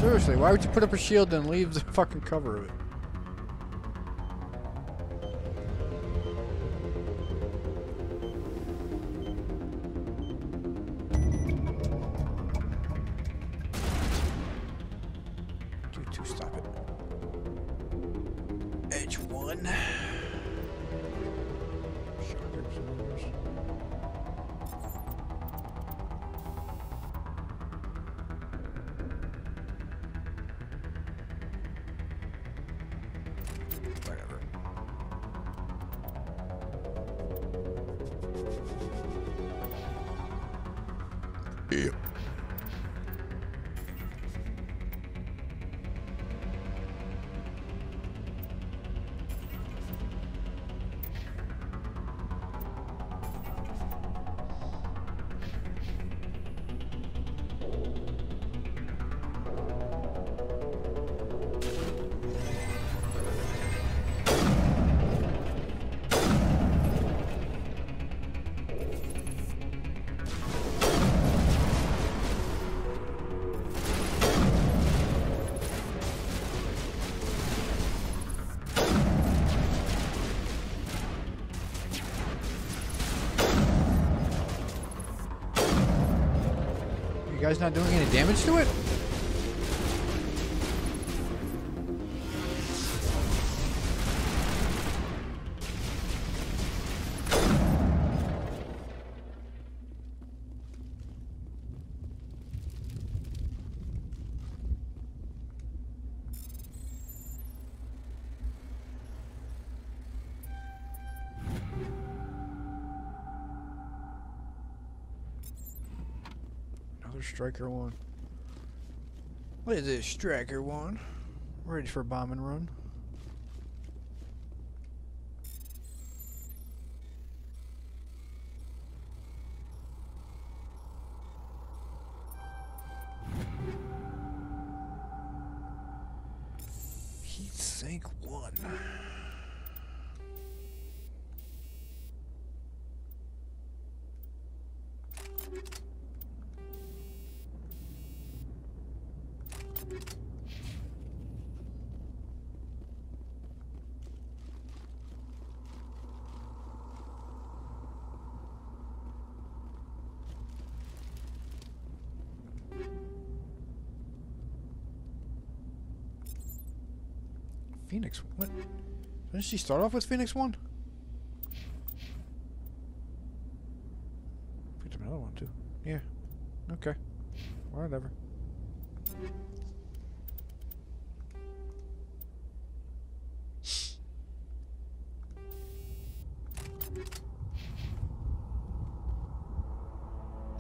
Seriously, why would you put up a shield and leave the fucking cover of it? Do stop it. Edge 1. Yep. You guys not doing any damage to it? Striker 1. What is this? Striker 1. Ready for bomb and run. He Make one. Phoenix, what? Didn't she start off with Phoenix 1? Picked up another one too. Yeah. Okay. Whatever.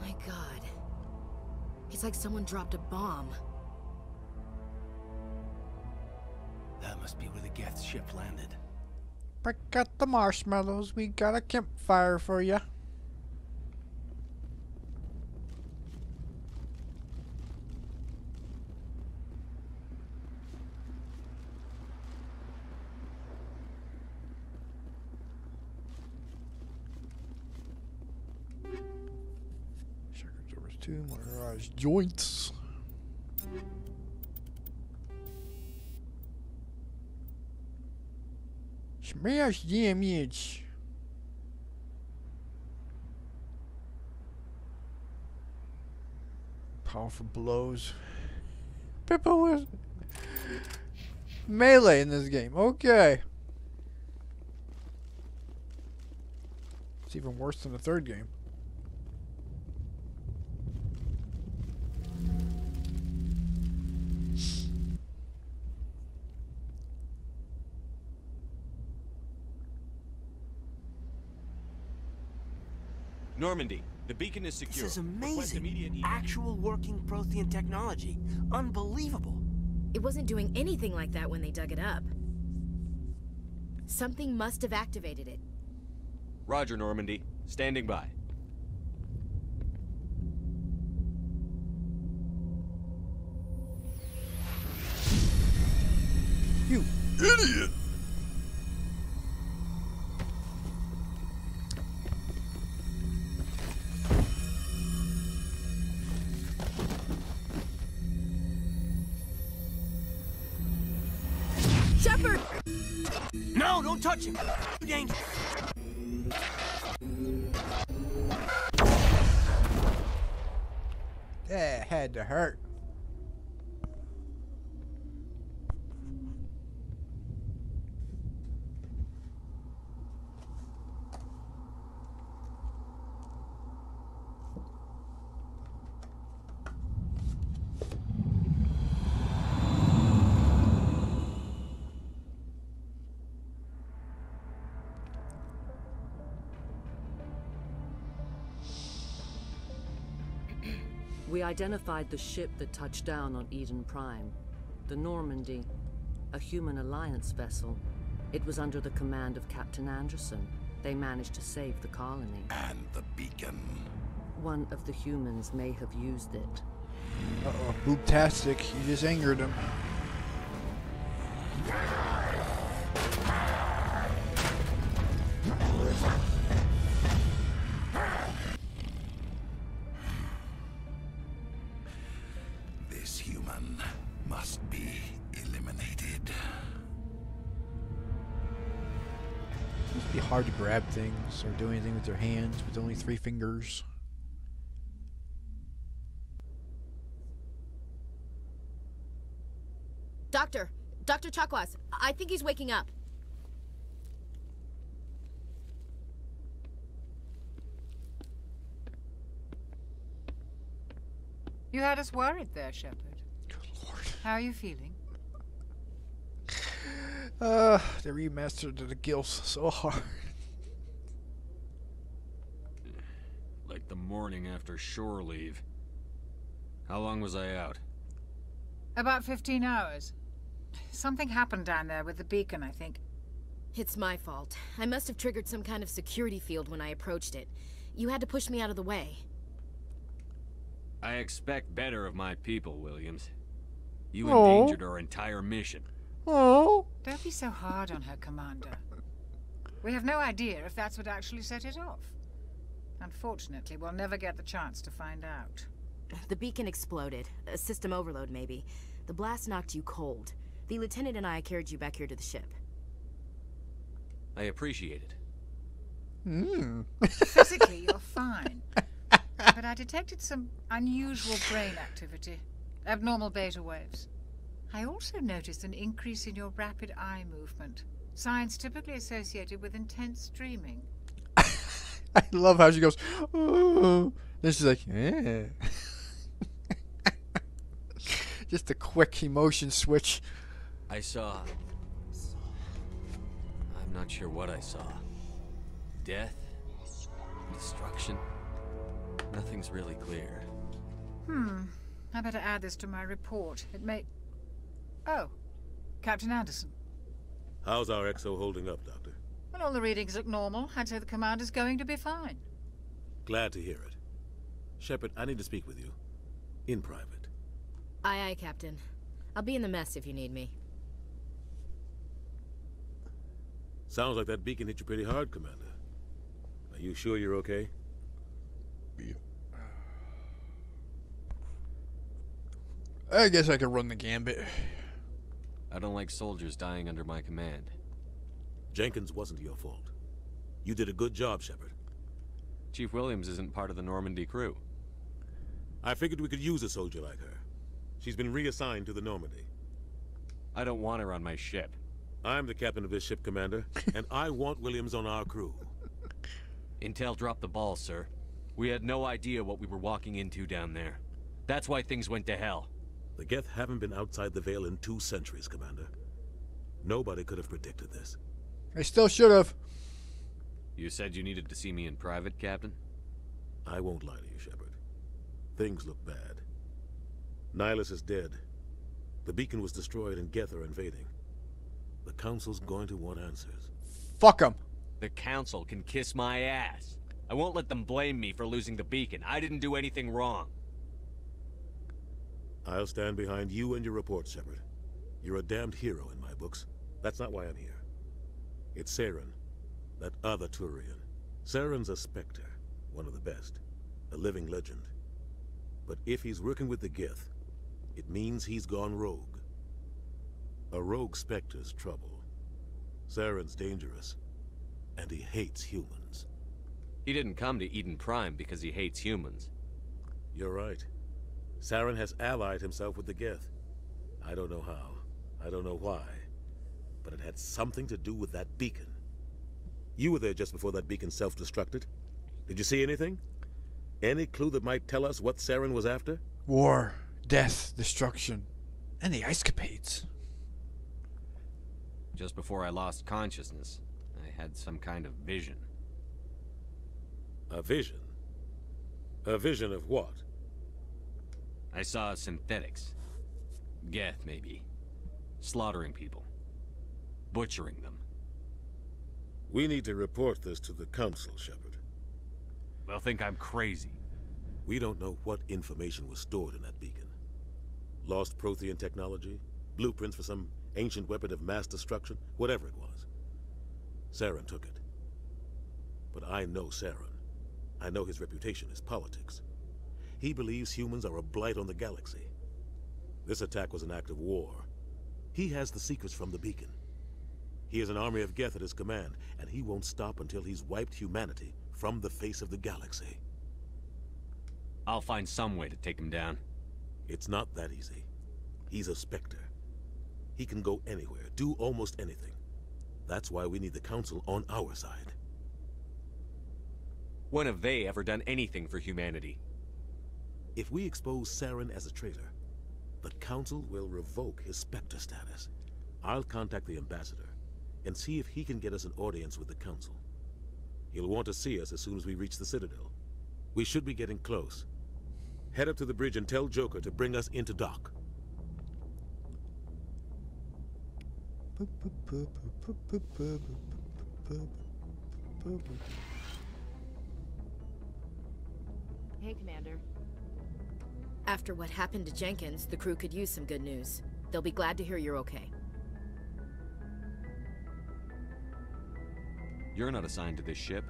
My God. It's like someone dropped a bomb. That must be where the Geth ship landed. Break out the marshmallows. We got a campfire for ya. Shepard's over 2 motorized joints. Smash damage. Powerful blows. Pippa was melee in this game. Okay. It's even worse than the third game. Normandy, the beacon is secure. This is Request immediate amazing. Actual working Prothean technology. Unbelievable. It wasn't doing anything like that when they dug it up. Something must have activated it. Roger, Normandy. Standing by. You idiot! Shepard! No, don't touch him. Too dangerous. That had to hurt. We identified the ship that touched down on Eden Prime. The Normandy, a human alliance vessel. It was under the command of Captain Anderson. They managed to save the colony. And the beacon. One of the humans may have used it. Uh-oh, boobtastic. You just angered him. This human must be eliminated. It must be hard to grab things or do anything with their hands with only 3 fingers. Dr. Chakwas, I think he's waking up. You had us worried there, Shepard. Good Lord. How are you feeling? They remastered the gills so hard. Like the morning after shore leave. How long was I out? About 15 hours. Something happened down there with the beacon, I think. It's my fault. I must have triggered some kind of security field when I approached it. You had to push me out of the way. I expect better of my people, Williams. You Oh. endangered our entire mission. Oh. Don't be so hard on her, Commander. We have no idea if that's what actually set it off. Unfortunately, we'll never get the chance to find out. The beacon exploded. A system overload, maybe. The blast knocked you cold. The lieutenant and I carried you back here to the ship. I appreciate it. Physically, you're fine. But I detected some unusual brain activity. Abnormal beta waves. I also noticed an increase in your rapid eye movement. Signs typically associated with intense dreaming. I love how she goes, oh. Then she's like, eh. Just a quick emotion switch. I saw... I'm not sure what I saw. Death? Destruction? Nothing's really clear. I better add this to my report. It may... Oh, Captain Anderson. How's our XO holding up, Doctor? Well, all the readings look normal. I'd say the commander's going to be fine. Glad to hear it. Shepard, I need to speak with you. In private. Aye, aye, Captain. I'll be in the mess if you need me. Sounds like that beacon hit you pretty hard, Commander. Are you sure you're okay? Yeah. I guess I could run the gambit. I don't like soldiers dying under my command. Jenkins wasn't your fault. You did a good job, Shepard. Chief Williams isn't part of the Normandy crew. I figured we could use a soldier like her. She's been reassigned to the Normandy. I don't want her on my ship. I'm the captain of this ship, Commander, and I want Williams on our crew. Intel dropped the ball, sir. We had no idea what we were walking into down there. That's why things went to hell. The Geth haven't been outside the Veil in 2 centuries, Commander. Nobody could have predicted this. I still should have. You said you needed to see me in private, Captain? I won't lie to you, Shepard. Things look bad. Nihilus is dead. The beacon was destroyed and Geth are invading. The Council's going to want answers. Fuck them. The Council can kiss my ass. I won't let them blame me for losing the beacon. I didn't do anything wrong. I'll stand behind you and your report, Shepard. You're a damned hero in my books. That's not why I'm here. It's Saren, that other Turian. Saren's a Spectre, one of the best, a living legend. But if he's working with the Geth, it means he's gone rogue. A rogue Spectre's trouble. Saren's dangerous, and he hates humans. He didn't come to Eden Prime because he hates humans. You're right. Saren has allied himself with the Geth. I don't know how. I don't know why. But it had something to do with that beacon. You were there just before that beacon self-destructed. Did you see anything? Any clue that might tell us what Saren was after? War, death, destruction, and the Ice Capades. Just before I lost consciousness, I had some kind of vision. A vision? A vision of what? I saw synthetics. Geth, maybe. Slaughtering people. Butchering them. We need to report this to the Council, Shepard. They'll think I'm crazy. We don't know what information was stored in that beacon. Lost Prothean technology? Blueprints for some ancient weapon of mass destruction? Whatever it was. Saren took it. But I know Saren. I know his reputation is politics. He believes humans are a blight on the galaxy. This attack was an act of war. He has the secrets from the beacon. He has an army of Geth at his command, and he won't stop until he's wiped humanity from the face of the galaxy. I'll find some way to take him down. It's not that easy. He's a Spectre. He can go anywhere, do almost anything. That's why we need the Council on our side. When have they ever done anything for humanity? If we expose Saren as a traitor, the Council will revoke his Spectre status. I'll contact the Ambassador and see if he can get us an audience with the Council. He'll want to see us as soon as we reach the Citadel. We should be getting close. Head up to the bridge and tell Joker to bring us into dock. Hey, Commander. After what happened to Jenkins, the crew could use some good news. They'll be glad to hear you're okay. You're not assigned to this ship.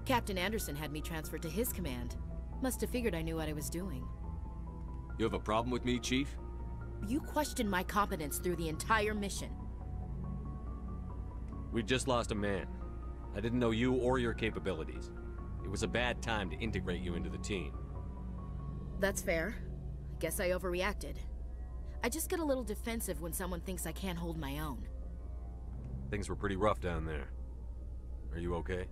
Captain Anderson had me transferred to his command. Must have figured I knew what I was doing. You have a problem with me, Chief? You questioned my competence through the entire mission. We just lost a man. I didn't know you or your capabilities. It was a bad time to integrate you into the team. That's fair. Guess I overreacted. I just get a little defensive when someone thinks I can't hold my own. Things were pretty rough down there. Are you okay?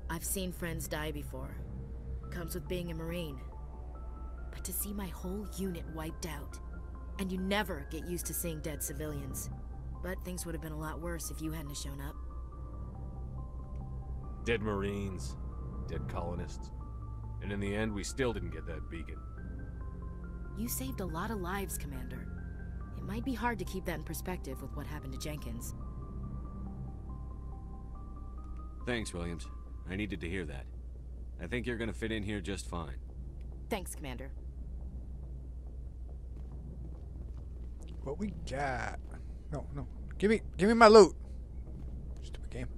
I've seen friends die before. Comes with being a Marine. But to see my whole unit wiped out, and you never get used to seeing dead civilians. But things would have been a lot worse if you hadn't shown up. Dead Marines, dead colonists. And in the end, we still didn't get that beacon. You saved a lot of lives, Commander. It might be hard to keep that in perspective with what happened to Jenkins. Thanks, Williams. I needed to hear that. I think you're gonna fit in here just fine. Thanks, Commander. What we got? No, no. Give me my loot. Stupid game.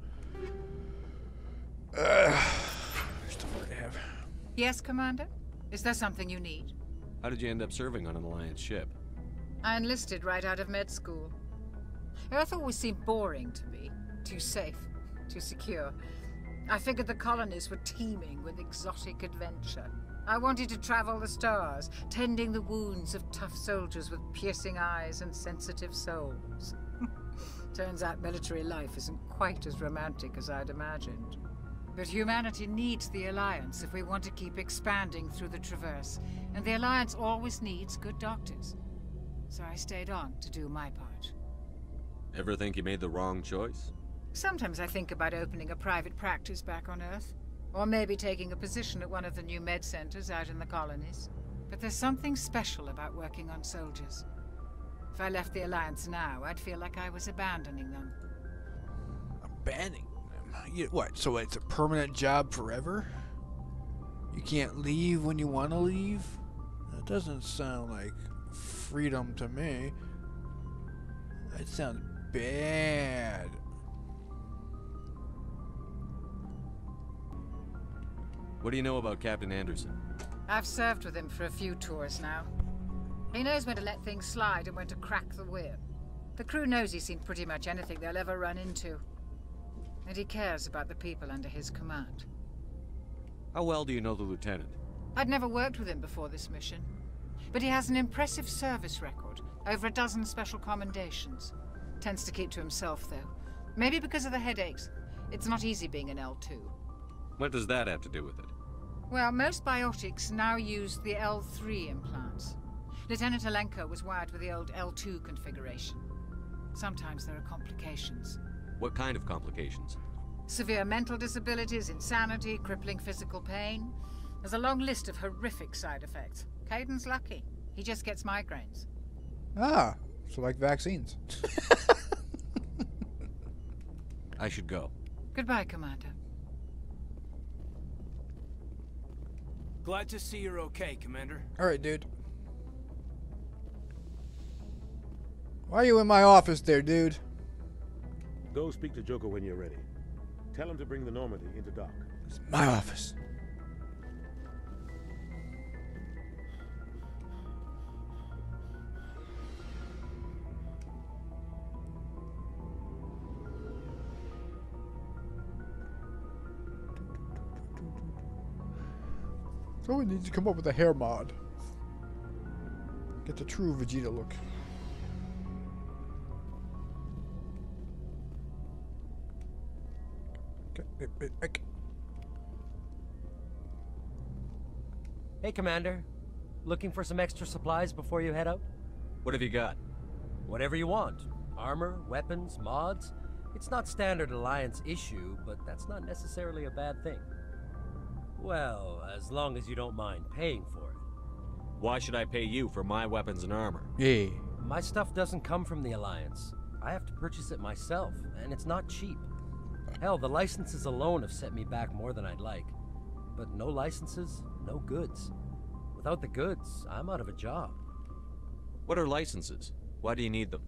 Stuff I have. Yes, Commander? Is there something you need? How did you end up serving on an Alliance ship? I enlisted right out of med school. Earth always seemed boring to me. Too safe, too secure. I figured the colonies were teeming with exotic adventure. I wanted to travel the stars, tending the wounds of tough soldiers with piercing eyes and sensitive souls. Turns out military life isn't quite as romantic as I'd imagined. But humanity needs the Alliance if we want to keep expanding through the Traverse, and the Alliance always needs good doctors. So I stayed on to do my part. Ever think you made the wrong choice? Sometimes I think about opening a private practice back on Earth. Or maybe taking a position at one of the new med centers out in the colonies. But there's something special about working on soldiers. If I left the Alliance now, I'd feel like I was abandoning them. Abandoning them? What, so it's a permanent job forever? You can't leave when you want to leave? That doesn't sound like freedom to me. That sounds bad. What do you know about Captain Anderson? I've served with him for a few tours now. He knows when to let things slide and when to crack the whip. The crew knows he's seen pretty much anything they'll ever run into. And he cares about the people under his command. How well do you know the lieutenant? I'd never worked with him before this mission. But he has an impressive service record. Over a dozen special commendations. Tends to keep to himself, though. Maybe because of the headaches. It's not easy being an L2. What does that have to do with it? Well, most biotics now use the L3 implants. Lieutenant Alenko was wired with the old L2 configuration. Sometimes there are complications. What kind of complications? Severe mental disabilities, insanity, crippling physical pain. There's a long list of horrific side effects. Caden's lucky. He just gets migraines. Ah, so like vaccines. I should go. Goodbye, Commander. Glad to see you're okay, Commander. Alright, dude. Why are you in my office there, dude? Go speak to Joker when you're ready. Tell him to bring the Normandy into dock. It's my office. Someone needs to come up with a hair mod. Get the true Vegeta look. Okay. Hey, Commander. Looking for some extra supplies before you head out? What have you got? Whatever you want. Armor, weapons, mods. It's not standard Alliance issue, but that's not necessarily a bad thing. Well, as long as you don't mind paying for it. Why should I pay you for my weapons and armor? Yeah. My stuff doesn't come from the Alliance. I have to purchase it myself, and it's not cheap. Hell, the licenses alone have set me back more than I'd like. But no licenses, no goods. Without the goods, I'm out of a job. What are licenses? Why do you need them?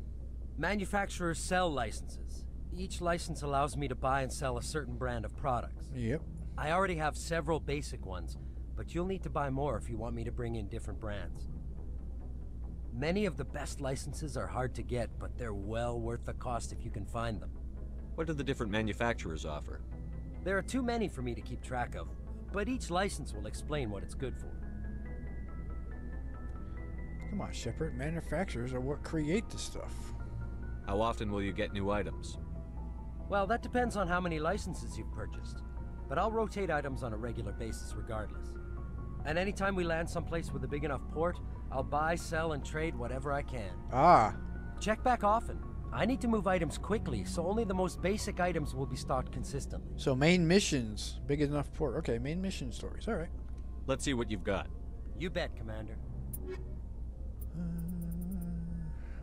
Manufacturers sell licenses. Each license allows me to buy and sell a certain brand of products. Yep. I already have several basic ones, but you'll need to buy more if you want me to bring in different brands. Many of the best licenses are hard to get, but they're well worth the cost if you can find them. What do the different manufacturers offer? There are too many for me to keep track of, but each license will explain what it's good for. Come on, Shepard. Manufacturers are what create the stuff. How often will you get new items? Well, that depends on how many licenses you've purchased. But I'll rotate items on a regular basis regardless. And anytime we land someplace with a big enough port, I'll buy, sell, and trade whatever I can. Ah. Check back often. I need to move items quickly, so only the most basic items will be stocked consistently. So main missions, big enough port. Okay, main mission stories. All right. Let's see what you've got. You bet, Commander.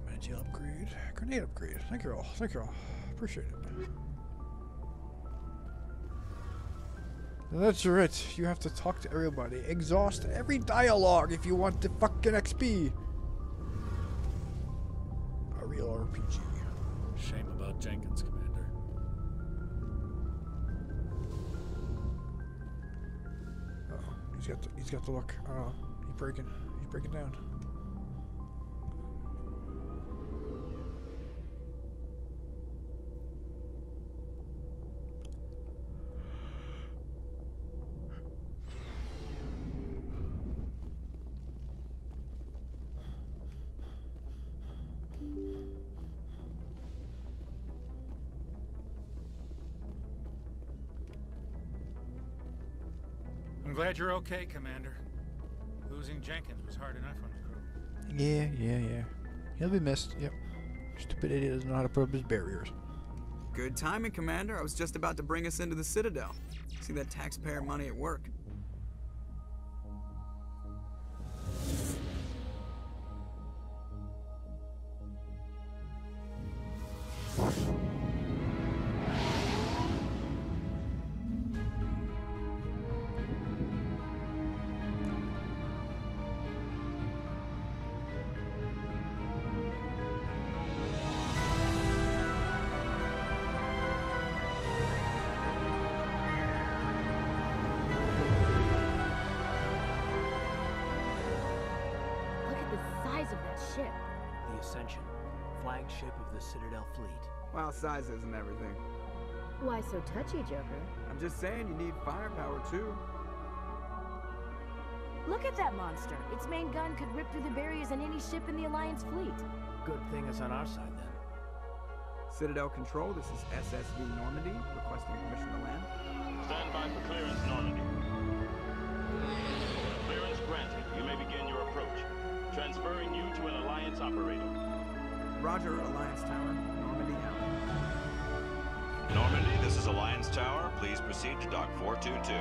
Managil upgrade. Grenade upgrade. Thank you all. Thank you all. Appreciate it. That's right. You have to talk to everybody. Exhaust every dialogue if you want the fucking XP. A real RPG. Shame about Jenkins, Commander. Oh, he's got the look. He's breaking down. I'm glad you're okay, Commander. Losing Jenkins was hard enough on the crew. Yeah. He'll be missed. Yep. Stupid idiot doesn't know how to put up his barriers. Good timing, Commander. I was just about to bring us into the Citadel. See that taxpayer money at work. Flagship of the Citadel fleet. Well, size isn't everything. Why so touchy, Joker? I'm just saying you need firepower too. Look at that monster. Its main gun could rip through the barriers in any ship in the Alliance fleet. Good thing it's on our side then. Citadel Control, this is SSV Normandy, requesting permission to land. Stand by for clearance, Normandy. Clearance granted. You may begin your approach. Transferring you to an Alliance operator. Roger, Alliance Tower. Normandy out. Normandy, this is Alliance Tower. Please proceed to Dock 422.